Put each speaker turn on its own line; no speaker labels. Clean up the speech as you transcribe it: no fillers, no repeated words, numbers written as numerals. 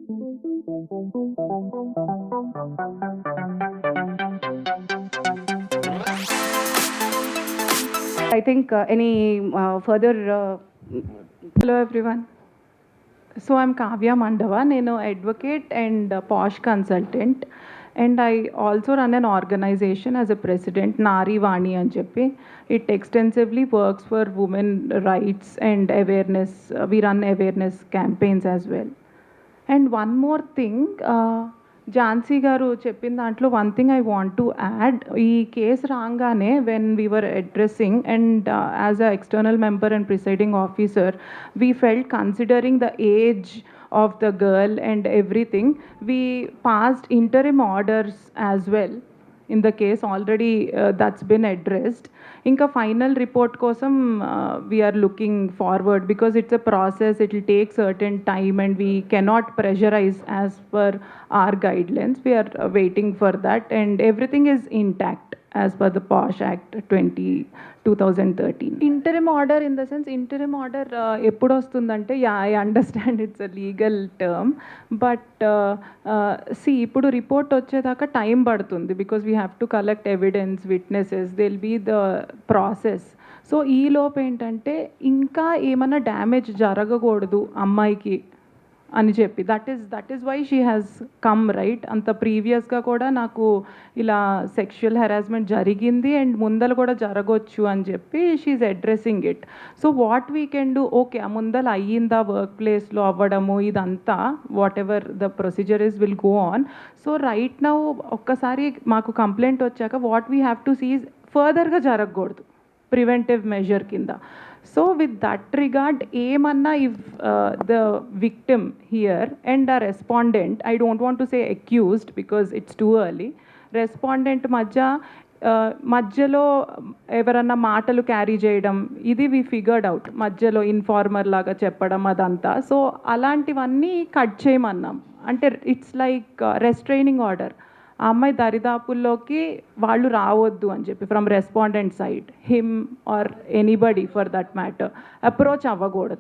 I think any further.
Hello everyone. So I'm Kavya Mandava. Nenu advocate and posh consultant, and I also run an organization as a president, Nari Vani అని చెప్పి. It extensively works for women rights and awareness. We run awareness campaigns as well. And one more thing, Jhansi గారు చెప్పిన దాంట్లో one thing I want to add. ఈ case రాగానే when we were addressing and as a external member and presiding officer we felt considering the age of the girl and everything, we passed interim orders as well in the case. Already that's been addressed. Inka final report kosam we are looking forward, because it's a process, it will take certain time and we cannot pressurize as per our guidelines. We are waiting for that, and everything is intact as per the POSH Act 2013. Interim order, in the sense, interim order eppudu ostundante, yeah, I understand it's a legal term, but see, ippudu report వచ్చేదాకా time పడుతుంది, because we have to collect evidence, witnesses, there'll be the process. So ఈ లోపు ఏంటంటే ఇంకా ఏమైనా damage జరగకూడదు అమ్మాయికి అని చెప్పి, that is why she has come, right. అంత ప్రీవియస్గా కూడా నాకు ఇలా సెక్షువల్ హెరాస్మెంట్ జరిగింది అండ్ ముందర కూడా జరగవచ్చు అని చెప్పి she is addressing it. So what we can do, okay, ఆ ముందర అయ్యిందా వర్క్ ప్లేస్లో అవ్వడము ఇదంతా, whatever the procedure is will go on. So right now ఒక్కసారి మాకు కంప్లైంట్ వచ్చాక what we have to see ఫర్దర్గా జరగకూడదు, ప్రివెంటివ్ మెజర్ కింద. So with that regard, ఏమన్నా if the victim here and a respondent, I don't want to say accused because it's too early, respondent మధ్యలో ఎవరన్నా మాటలు క్యారీ చేయడం, ఇది వి ఫిగర్డ్ అవుట్, మధ్యలో ఇన్ఫార్మర్ లాగా చెప్పడం అదంతా. సో అలాంటివన్నీ కట్ చేయమన్నాం. అంటే ఇట్స్ లైక్ రెస్ట్రైనింగ్ ఆర్డర్. ఆ అమ్మాయి దరిదాపుల్లోకి వాళ్ళు రావద్దు అని చెప్పి, from respondent side, him or anybody for that matter approach అవ్వకూడదు.